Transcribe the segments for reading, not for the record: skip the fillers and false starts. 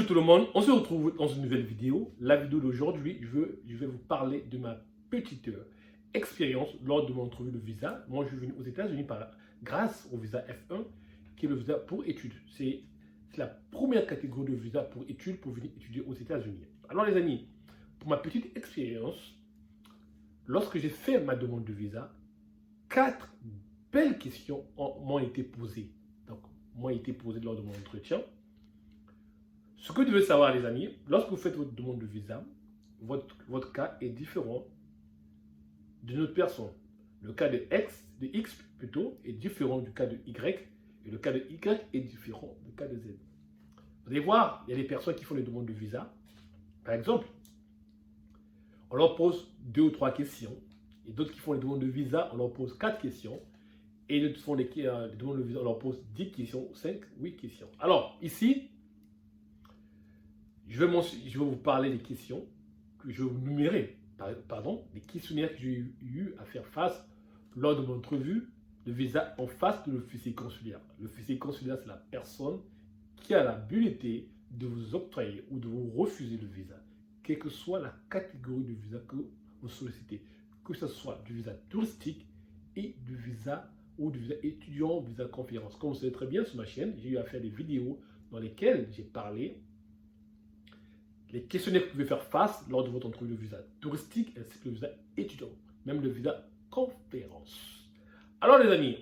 Bonjour tout le monde, on se retrouve dans une nouvelle vidéo. La vidéo d'aujourd'hui, je vais vous parler de ma petite expérience lors de mon entrevue de visa. Moi, je suis venu aux États-Unis grâce au visa F1, qui est le visa pour études. C'est la première catégorie de visa pour études pour venir étudier aux États-Unis. Alors les amis, pour ma petite expérience, lorsque j'ai fait ma demande de visa, 4 belles questions m'ont été posées. Donc, m'ont été posées lors de mon entretien. Ce que vous devez savoir, les amis, lorsque vous faites votre demande de visa, votre cas est différent d'une autre personne. Le cas de X plutôt, est différent du cas de Y, et le cas de Y est différent du cas de Z. Vous allez voir, il y a des personnes qui font les demandes de visa. Par exemple, on leur pose 2 ou 3 questions, et d'autres qui font les demandes de visa, on leur pose 4 questions, et d'autres qui font les demandes de visa, on leur pose 10 questions, 5, 8 questions. Alors, ici, je vais vous parler des questions que je vais vous numérer, des questionnaires que j'ai eu à faire face lors de mon entrevue de visa en face de l'officier consulaire. L'officier consulaire, c'est la personne qui a l'habilité de vous octroyer ou de vous refuser le visa, quelle que soit la catégorie de visa que vous sollicitez, que ce soit du visa touristique et du visa ou du visa étudiant, visa conférence. Comme vous savez très bien sur ma chaîne, j'ai eu à faire des vidéos dans lesquelles j'ai parlé les questionnaires que vous pouvez faire face lors de votre entrevue de visa touristique ainsi que le visa étudiant, même le visa conférence. Alors les amis,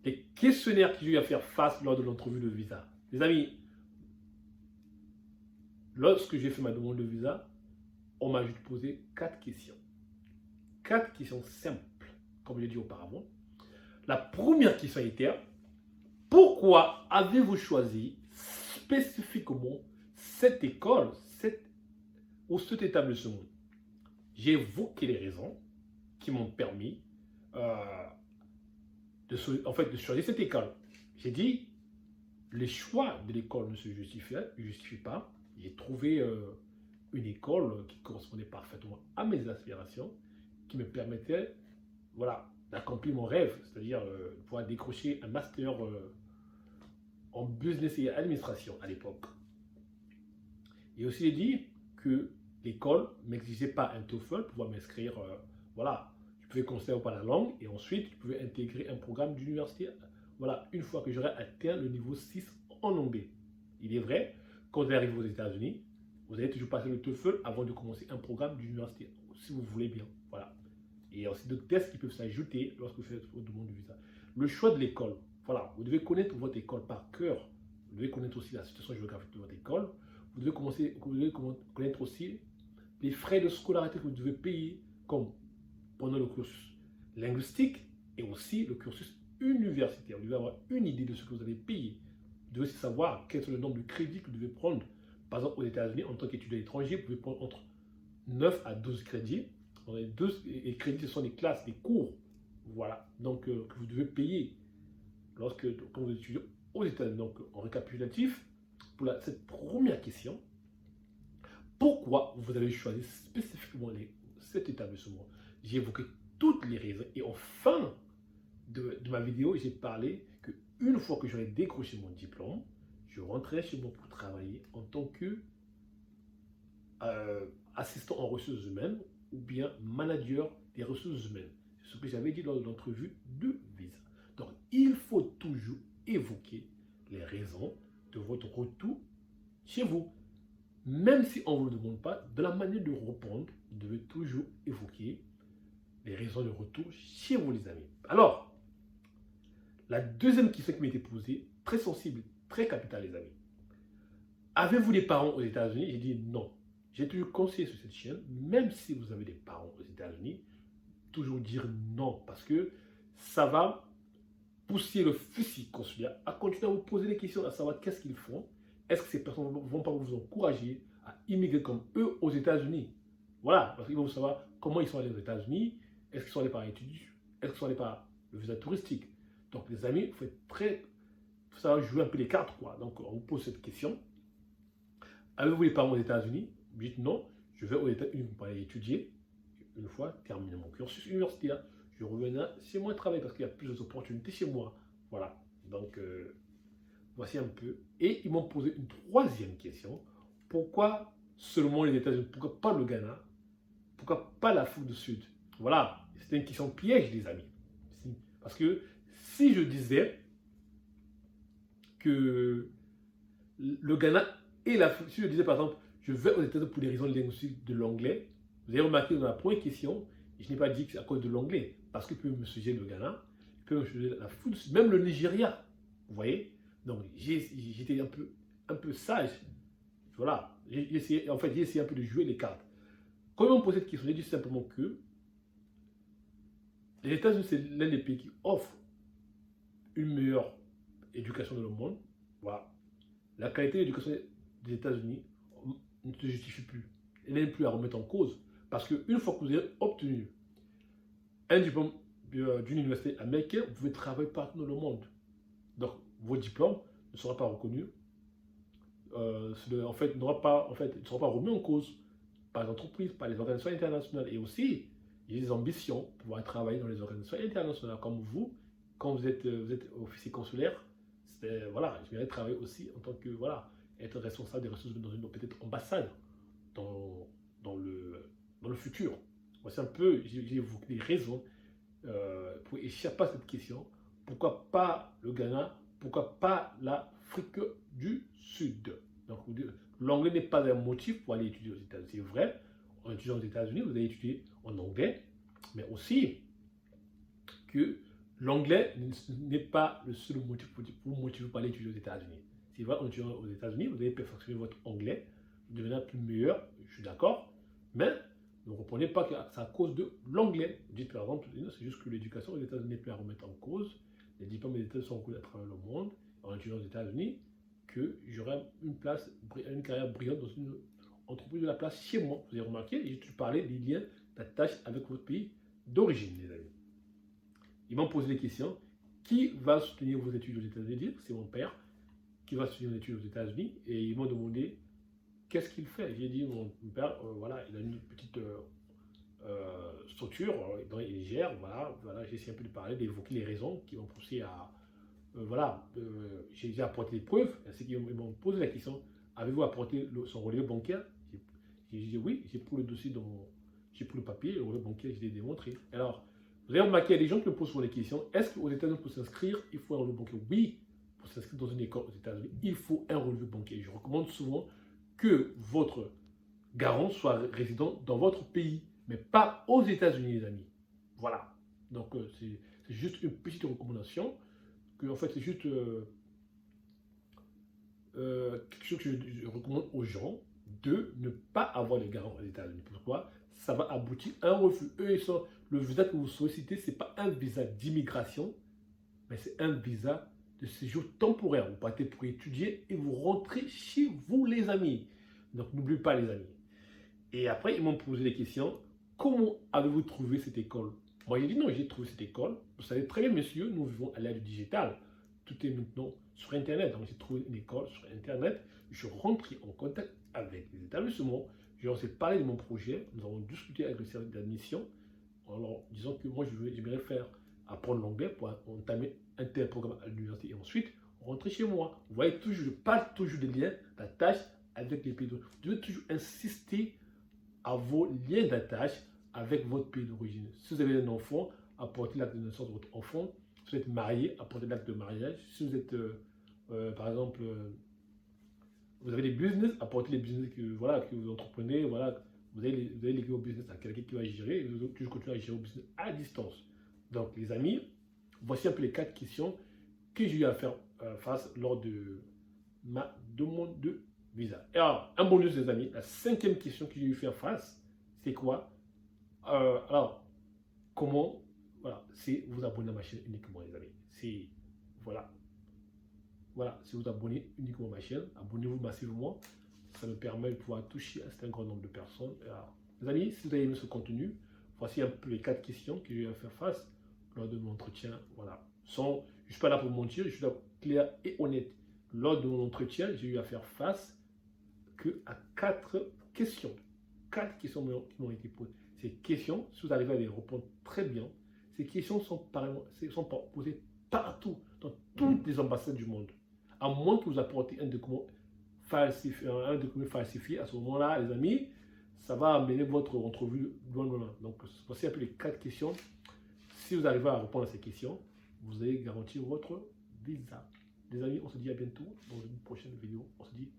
les questionnaires que j'ai eu à faire face lors de l'entrevue de visa. Les amis, lorsque j'ai fait ma demande de visa, on m'a juste posé 4 questions. 4 questions simples, comme j'ai dit auparavant. La première question était, pourquoi avez-vous choisi spécifiquement cette école ou cet établissement? J'ai évoqué les raisons qui m'ont permis de choisir cette école. J'ai dit, le choix de l'école ne se justifie pas. J'ai trouvé une école qui correspondait parfaitement à mes aspirations, qui me permettait d'accomplir mon rêve, c'est-à-dire pouvoir décrocher un master en business et administration à l'époque. Et aussi, j'ai dit que l'école ne m'exigeait pas un TOEFL pour pouvoir m'inscrire. Je pouvais considérer par la langue et ensuite, je pouvais intégrer un programme d'université. Une fois que j'aurais atteint le niveau 6 en anglais. Il est vrai, quand vous arrivez aux États-Unis, vous allez toujours passer le TOEFL avant de commencer un programme d'université, si vous voulez bien. Voilà. Et il y a aussi d'autres tests qui peuvent s'ajouter lorsque vous faites votre demande de visa. Le choix de l'école. Vous devez connaître votre école par cœur. Vous devez connaître aussi la situation géographique de votre école. Vous devez connaître aussi les frais de scolarité que vous devez payer, comme pendant le cursus linguistique et aussi le cursus universitaire. Vous devez avoir une idée de ce que vous allez payer. Vous devez aussi savoir quel est le nombre de crédits que vous devez prendre. Par exemple, aux États-Unis, en tant qu'étudiant étranger, vous pouvez prendre entre 9 à 12 crédits. Les crédits, ce sont des classes, des cours. Donc que vous devez payer quand vous étudiez aux États-Unis. Donc, en récapitulatif, pour cette première question, pourquoi vous avez choisi spécifiquement cet établissement? J'ai évoqué toutes les raisons et en fin de ma vidéo, j'ai parlé qu'une fois que j'aurais décroché mon diplôme, je rentrais chez moi pour travailler en tant que assistant en ressources humaines ou bien manager des ressources humaines. C'est ce que j'avais dit lors de l'entrevue de visa. Donc, il faut toujours évoquer les raisons de votre retour chez vous. Même si on ne vous le demande pas, de la manière de répondre, vous devez toujours évoquer les raisons de retour chez vous, les amis. Alors, la deuxième question qui m'a été posée, très sensible, très capitale, les amis. Avez-vous des parents aux États-Unis? J'ai dit non. J'ai toujours conseillé sur cette chaîne, même si vous avez des parents aux États-Unis, toujours dire non, parce que ça va pousser le officier consulaire à continuer à vous poser des questions, à savoir qu'est-ce qu'ils font. Est-ce que ces personnes ne vont pas vous encourager à immigrer comme eux aux États-Unis? Parce qu'ils vont savoir comment ils sont allés aux États-Unis. Est-ce qu'ils sont allés par études? Est-ce qu'ils sont allés par le visa touristique? Donc, les amis, il faut savoir jouer un peu les cartes, Donc, on vous pose cette question. Avez-vous les parents aux États-Unis? Vous dites non, je vais aux États-Unis pour aller étudier. Une fois terminé mon cursus universitaire, je reviens chez moi travailler parce qu'il y a plus d'opportunités chez moi. Donc, Voici un peu. Et ils m'ont posé une troisième question. Pourquoi seulement les États-Unis? Pourquoi pas le Ghana? Pourquoi pas l'Afrique du Sud? Voilà, c'était une question piège, les amis. Parce que si je disais que le Ghana et l'Afrique, si je disais par exemple, je vais aux États-Unis pour des raisons linguistiques de l'anglais, vous avez remarqué dans la première question, je n'ai pas dit que c'est à cause de l'anglais, parce qu'il peut me suggérer le Ghana, il peut me suggérer l'Afrique du Sud, même le Nigeria. Vous voyez? Donc j'étais un peu sage. Voilà, j'ai essayé un peu de jouer les cartes. Quand ils m'ont posé cette question, j'ai dit simplement que les États-Unis, c'est l'un des pays qui offre une meilleure éducation dans le monde. Voilà. La qualité de l'éducation des États-Unis ne se justifie plus. Elle n'est plus à remettre en cause. Parce qu'une fois que vous avez obtenu un diplôme d'une université américaine, vous pouvez travailler partout dans le monde. Donc, vos diplômes ne seront pas reconnus. Ne seront pas remis en cause par les entreprises, par les organisations internationales. Et aussi, j'ai des ambitions pour pouvoir travailler dans les organisations internationales comme vous. Quand vous êtes officier consulaire, voilà, je vais travailler aussi en tant que, voilà, être responsable des ressources dans une peut-être ambassade dans le futur. Voici un peu, j'ai évoqué les raisons pour échapper à cette question. Pourquoi pas le Ghana? Pourquoi pas l'Afrique du Sud? Donc, l'anglais n'est pas un motif pour aller étudier aux États-Unis. C'est vrai, en étudiant aux États-Unis, vous allez étudier en anglais, mais aussi que l'anglais n'est pas le seul motif pour vous motiver pour aller étudier aux États-Unis. C'est vrai, en étudiant aux États-Unis, vous allez perfectionner votre anglais, vous devenez plus meilleur, je suis d'accord, mais ne comprenez pas que c'est à cause de l'anglais. Vous dites par exemple, c'est juste que l'éducation aux États-Unis n'est plus à remettre en cause, les diplômes des États-Unis sont reconnus à travers le monde, en étudiant aux États-Unis, que j'aurai une carrière brillante dans une entreprise de la place chez moi. Vous avez remarqué, j'ai parlé des liens d'attache avec votre pays d'origine, les amis. Ils m'ont posé des questions. Qui va soutenir vos études aux États-Unis? C'est mon père qui va soutenir les études aux États-Unis. Et ils m'ont demandé qu'est-ce qu'il fait. J'ai dit, mon père, voilà, il a une petite structure, il gère, voilà, j'ai essayé un peu de parler, d'évoquer les raisons qui m'ont poussé à, j'ai apporté des preuves, ainsi qu'ils m'ont posé la question, avez-vous apporté son relevé bancaire? J'ai dit oui, j'ai pris le dossier j'ai pris le papier, le relevé bancaire, je l'ai démontré. Alors, vous avez remarqué, il y a des gens qui me posent souvent des questions, est-ce qu'aux États-Unis, pour s'inscrire, il faut un relevé bancaire? Oui, pour s'inscrire dans une école aux États-Unis, il faut un relevé bancaire. Je recommande souvent que votre garant soit résident dans votre pays, mais pas aux États-Unis, les amis. Voilà. Donc, c'est juste une petite recommandation. En fait, c'est juste quelque chose que je recommande aux gens de ne pas avoir les garants aux États-Unis. Pourquoi? Ça va aboutir à un refus. Le visa que vous sollicitez, ce n'est pas un visa d'immigration, mais c'est un visa de séjour temporaire. Vous partez pour étudier et vous rentrez chez vous, les amis. Donc, n'oubliez pas, les amis. Et après, ils m'ont posé des questions. Comment avez-vous trouvé cette école? Moi, j'ai dit non, j'ai trouvé cette école. Vous savez très bien, monsieur, nous vivons à l'ère du digital. Tout est maintenant sur Internet. Donc, j'ai trouvé une école sur Internet. Je suis rentré en contact avec les établissements. Je leur ai parlé de mon projet. Nous avons discuté avec le service d'admission en leur disant que moi, j'aimerais apprendre l'anglais pour entamer un tel programme à l'université et ensuite rentrer chez moi. Vous voyez, toujours, je parle toujours des liens d'attache avec les pays d'origine. Je devez toujours insister à vos liens d'attache avec votre pays d'origine. Si vous avez un enfant, apportez l'acte de naissance de votre enfant. Si vous êtes marié, apportez l'acte de mariage. Si vous êtes, par exemple, vous avez des business, apportez les business que vous entreprenez. Voilà, vous allez léguer au business à quelqu'un qui va gérer et vous allez toujours continuer à gérer au business à distance. Donc, les amis, voici un peu les 4 questions que j'ai eu à faire face lors de ma demande de visa. Et alors, un bonus, les amis, la 5e question que j'ai eu à faire face, c'est quoi? Alors, comment, voilà, c'est vous abonner à ma chaîne uniquement, les amis. C'est, voilà, c'est vous abonner uniquement à ma chaîne. Abonnez-vous massivement. Ça me permet de pouvoir toucher un certain grand nombre de personnes. Alors, les amis, si vous avez aimé ce contenu, voici un peu les 4 questions que j'ai eu à faire face lors de mon entretien. Voilà. Je ne suis pas là pour mentir, je suis là clair et honnête. Lors de mon entretien, j'ai eu à faire face à 4 questions. 4 questions qui m'ont été posées. Ces questions, si vous arrivez à les répondre très bien, ces questions sont posées partout, dans toutes les ambassades du monde. À moins que vous apportez un document falsifié, à ce moment-là, les amis, ça va amener votre entrevue loin. Donc, voici un peu les 4 questions. Si vous arrivez à répondre à ces questions, vous allez garantir votre visa. Les amis, on se dit à bientôt dans une prochaine vidéo. On se dit